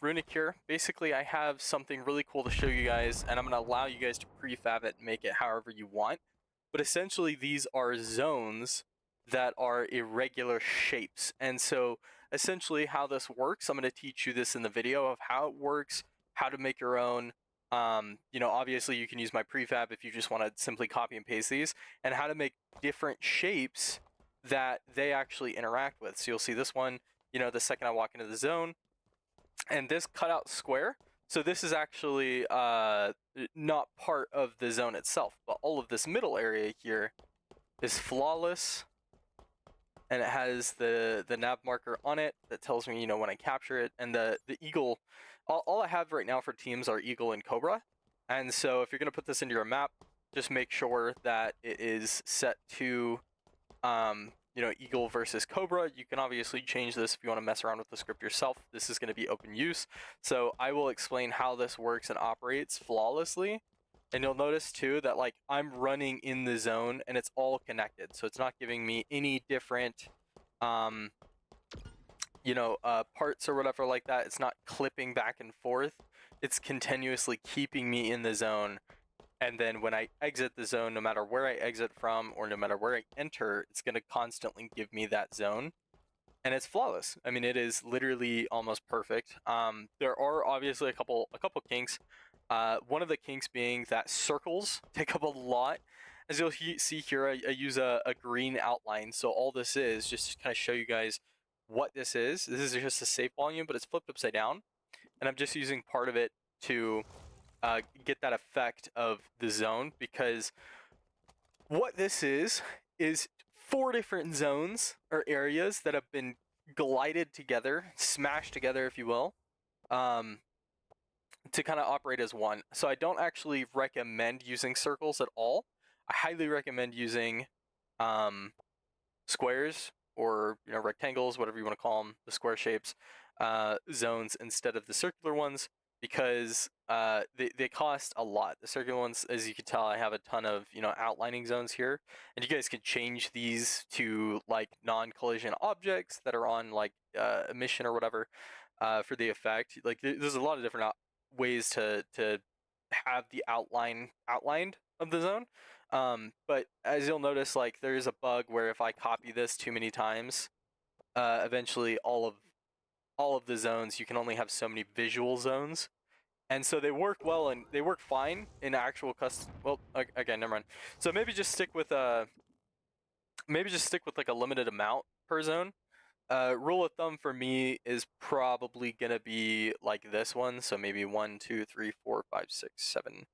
Runic here. Basically, I have something really cool to show you guys, and I'm going to allow you guys to prefab it and make it however you want. But essentially, these are zones that are irregular shapes. And so, essentially, how this works, I'm going to teach you this in the video of how it works, how to make your own. Obviously, you can use my prefab if you just want to simply copy and paste these, and how to make different shapes that they actually interact with. So you'll see this one, the second I walk into the zone, and this cutout square. So this is actually not part of the zone itself, but all of this middle area here is flawless, and it has the nav marker on it that tells me, when I capture it, and the eagle. All I have right now for teams are eagle and cobra, and so if you're going to put this into your map, just make sure that it is set to eagle versus cobra. You can obviously change this if you want to mess around with the script yourself. This is going to be open use, so I will explain how this works and operates flawlessly. And you'll notice too that I'm running in the zone and it's all connected, so it's not giving me any different parts or whatever like that. It's not clipping back and forth. It's continuously keeping me in the zone. And then when I exit the zone, no matter where I exit from or no matter where I enter, it's going to constantly give me that zone. And it's flawless. I mean, it is literally almost perfect. There are obviously a couple kinks. One of the kinks being that circles take up a lot. As you'll see here, I use a green outline. So all this is, just to kind of show you guys what this is. This is just a safe volume, but it's flipped upside down. And I'm just using part of it to get that effect of the zone, because what this is 4 different zones or areas that have been glided together, smashed together, if you will, to kind of operate as one. So I don't actually recommend using circles at all. I highly recommend using squares or rectangles, whatever you want to call them, the square shapes, zones instead of the circular ones, because they cost a lot. The circular ones, as you can tell, I have a ton of outlining zones here, and you guys can change these to non-collision objects that are on a mission or whatever for the effect. There's a lot of different ways to have the outlined of the zone. But as you'll notice, there's a bug where if I copy this too many times, eventually all of the zones, you can only have so many visual zones, and so they work well and they work fine in actual custom. Well, okay, never mind. So maybe just stick with a limited amount per zone. Rule of thumb for me is probably gonna be like this one. So maybe 1, 2, 3, 4, 5, 6, 7,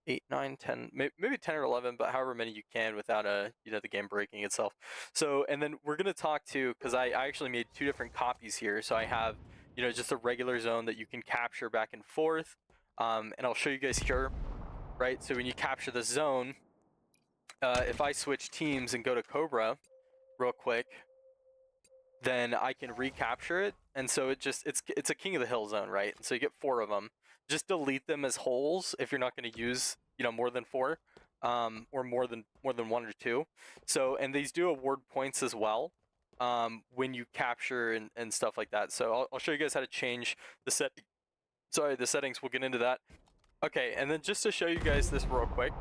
8, 9, 10, maybe 10 or 11, but however many you can without the game breaking itself. So, and then we're gonna talk to, because I actually made 2 different copies here. So I have just a regular zone that you can capture back and forth, and I'll show you guys here, right? So when you capture the zone, if I switch teams and go to Cobra real quick, then I can recapture it, and so it's a king of the hill zone, right? And so you get 4 of them. Just delete them as wholes if you're not going to use more than 4, or more than 1 or 2. So, and these do award points as well when you capture and stuff like that. So I'll show you guys how to change the settings. We'll get into that. Okay, and then just to show you guys this real quick,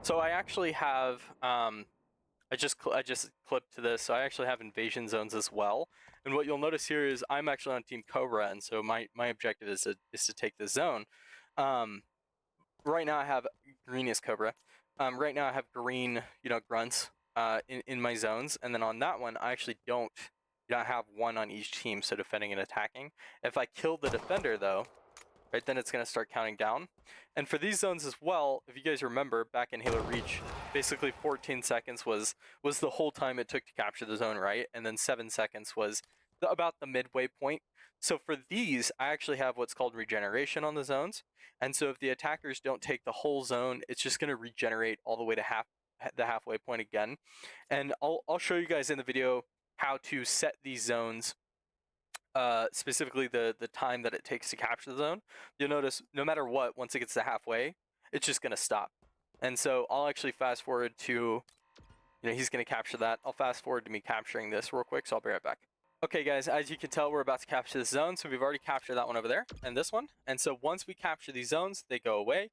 so I actually have I just clipped to this. So I actually have invasion zones as well. And what you'll notice here is I'm actually on Team Cobra, and so my objective is to take this zone. Right now I have green is Cobra. Right now I have green, grunts in my zones, and then on that one I actually don't have 1 on each team, so defending and attacking. If I kill the defender though, right, then it's going to start counting down. And for these zones as well, if you guys remember back in Halo Reach, basically 14 seconds was the whole time it took to capture the zone, right? And then 7 seconds was about the midway point. So for these, I actually have what's called regeneration on the zones. And so if the attackers don't take the whole zone, it's just going to regenerate all the way to the halfway point again. And I'll show you guys in the video how to set these zones, specifically the time that it takes to capture the zone. You'll notice no matter what, once it gets to halfway, it's just going to stop. And so I'll actually fast forward to, he's going to capture that. I'll fast forward to me capturing this real quick, so I'll be right back. Okay, guys, as you can tell, we're about to capture this zone. So we've already captured that one over there and this one. And so once we capture these zones, they go away.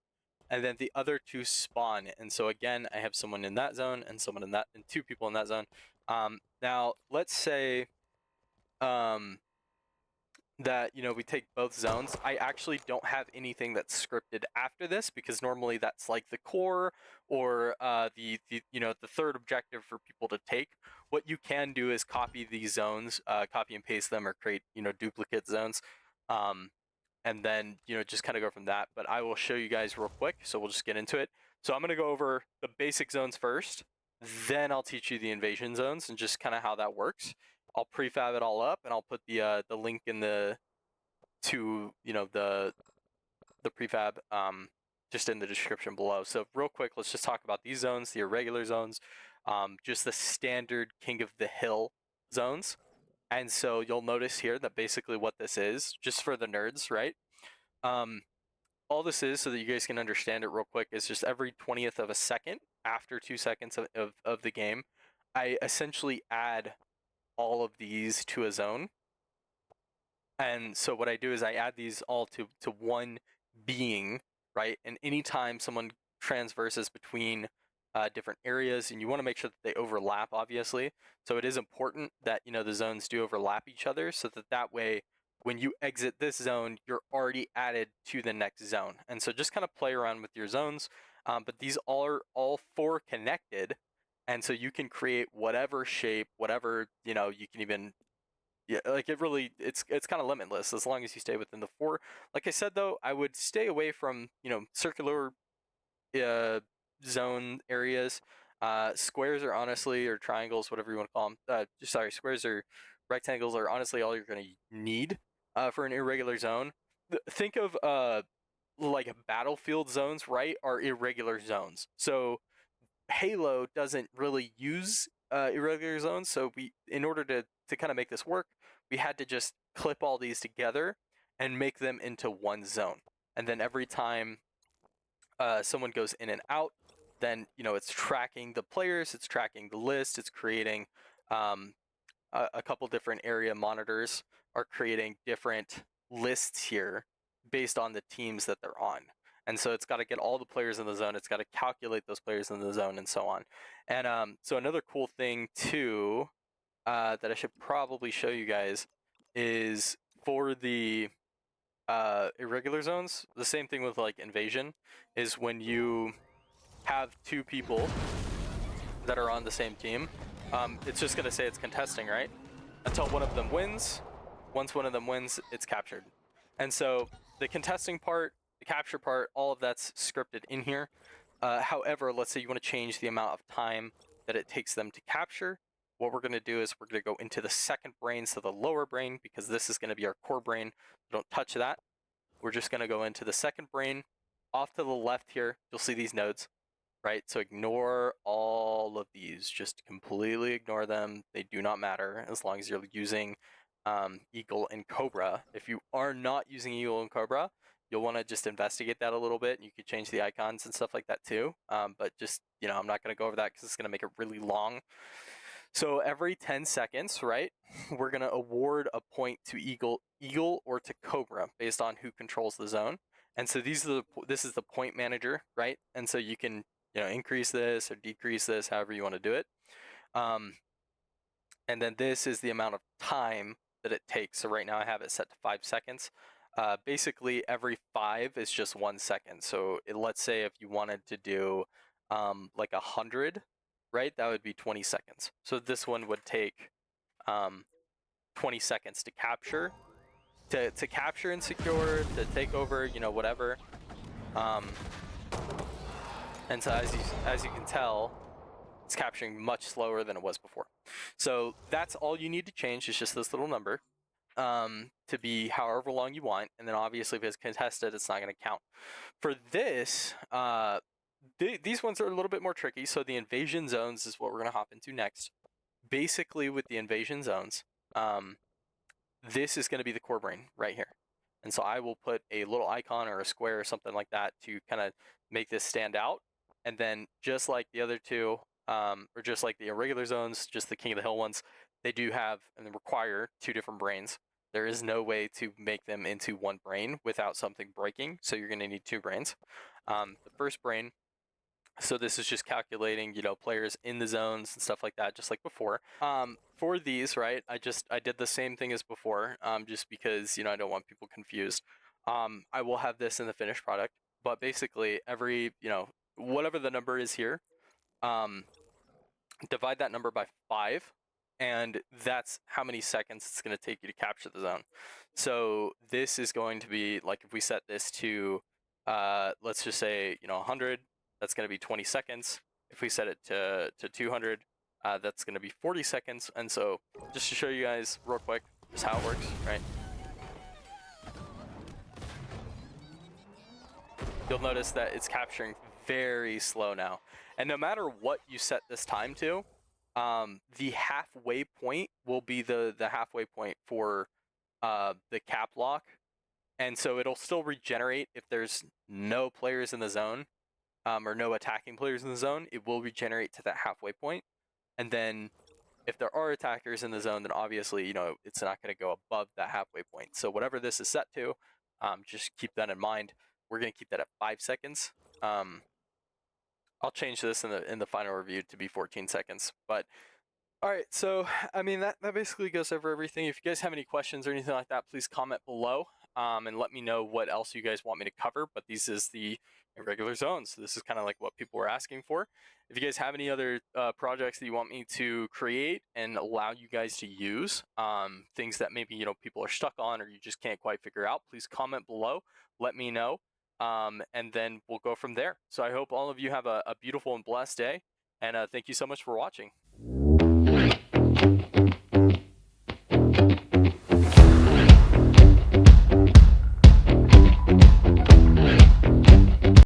And then the other two spawn. And so again, I have someone in that zone and someone in that, and two people in that zone. Now, let's say that, you know, we take both zones. I actually don't have anything that's scripted after this because normally that's like the core or the you know, the third objective for people to take. What you can do is copy these zones, copy and paste them, or create, you know, duplicate zones, and then, you know, just kind of go from that. But I will show you guys real quick, so we'll just get into it. So I'm going to go over the basic zones first, then I'll teach you the invasion zones and just kind of how that works. I'll prefab it all up, and I'll put the link in the to, you know, the prefab just in the description below. So real quick, let's just talk about these zones, the irregular zones, just the standard King of the Hill zones. And so you'll notice here that basically what this is, just for the nerds, right? All this is, so that you guys can understand it real quick, is just every 20th of a second after 2 seconds of the game, I essentially add all of these to a zone. And so what I do is I add these all to one being, right? And anytime someone transverses between different areas, and you want to make sure that they overlap, obviously. So it is important that, you know, the zones do overlap each other, so that way when you exit this zone, you're already added to the next zone. And so just kind of play around with your zones. But these are all four connected, and so you can create whatever shape, whatever, you know, you can even, yeah, like it really, it's kind of limitless as long as you stay within the four. Like I said, though, I would stay away from, you know, circular uh, zone areas. Squares are honestly, or triangles, whatever you want to call them. Sorry, squares or rectangles are honestly all you're going to need for an irregular zone. Think of like battlefield zones, right? Are irregular zones. So Halo doesn't really use irregular zones, so we, in order to kind of make this work, we had to just clip all these together and make them into one zone. And then every time someone goes in and out, then, you know, it's tracking the players, it's tracking the list, it's creating a couple different area monitors are creating different lists here based on the teams that they're on. And so it's got to get all the players in the zone. It's got to calculate those players in the zone and so on. And so another cool thing too that I should probably show you guys is for the irregular zones, the same thing with like invasion, is when you have two people that are on the same team, it's just going to say it's contesting, right? Until one of them wins. Once one of them wins, it's captured. And so the contesting part, the capture part, all of that's scripted in here. However, let's say you want to change the amount of time that it takes them to capture. What we're going to do is we're going to go into the second brain, so the lower brain, because this is going to be our core brain. Don't touch that. We're just going to go into the second brain. Off to the left here, you'll see these nodes, right? So ignore all of these. Just completely ignore them. They do not matter as long as you're using Eagle and Cobra. If you are not using Eagle and Cobra, you'll want to just investigate that a little bit. You could change the icons and stuff like that too. But just, you know, I'm not going to go over that because it's going to make it really long. So every 10 seconds, right, we're going to award a point to Eagle or to Cobra based on who controls the zone. And so this is the point manager, right? And so you can, you know, increase this or decrease this, however you want to do it. And then this is the amount of time that it takes. So right now I have it set to 5 seconds. Basically, every 5 is just 1 second. So let's say if you wanted to do like 100, right, that would be 20 seconds. So this one would take 20 seconds to capture, to capture and secure, to take over, you know, whatever. And so as you can tell, it's capturing much slower than it was before. So that's all you need to change, is just this little number to be however long you want. And then obviously if it's contested, it's not going to count. For this, these ones are a little bit more tricky. So the invasion zones is what we're going to hop into next. Basically with the invasion zones, this is going to be the core brain right here. And so I will put a little icon or a square or something like that to kind of make this stand out. And then just like the other two, or just like the irregular zones, just the King of the Hill ones, they do have and require 2 different brains. There is no way to make them into one brain without something breaking, so you're going to need 2 brains. The first brain, so this is just calculating, players in the zones and stuff like that, just like before. For these, right, I did the same thing as before, just because, I don't want people confused. I will have this in the finished product, but basically every, whatever the number is here, divide that number by 5, and that's how many seconds it's going to take you to capture the zone. So this is going to be like, if we set this to, let's just say, 100, that's going to be 20 seconds. If we set it to 200, that's going to be 40 seconds. And so just to show you guys real quick just how it works, right? You'll notice that it's capturing very slow now. And no matter what you set this time to, the halfway point will be the halfway point for the cap lock. And so it'll still regenerate if there's no players in the zone, or no attacking players in the zone. It will regenerate to that halfway point. And then if there are attackers in the zone, then obviously, it's not going to go above that halfway point. So whatever this is set to, just keep that in mind. We're going to keep that at 5 seconds. I'll change this in the final review to be 14 seconds. But all right, so I mean that basically goes over everything. If you guys have any questions or anything like that, please comment below, and let me know what else you guys want me to cover. But this is the irregular zones. So this is kind of like what people were asking for. If you guys have any other projects that you want me to create and allow you guys to use, things that maybe people are stuck on or you just can't quite figure out, please comment below. Let me know, and then we'll go from there. So I hope all of you have a beautiful and blessed day, and thank you so much for watching.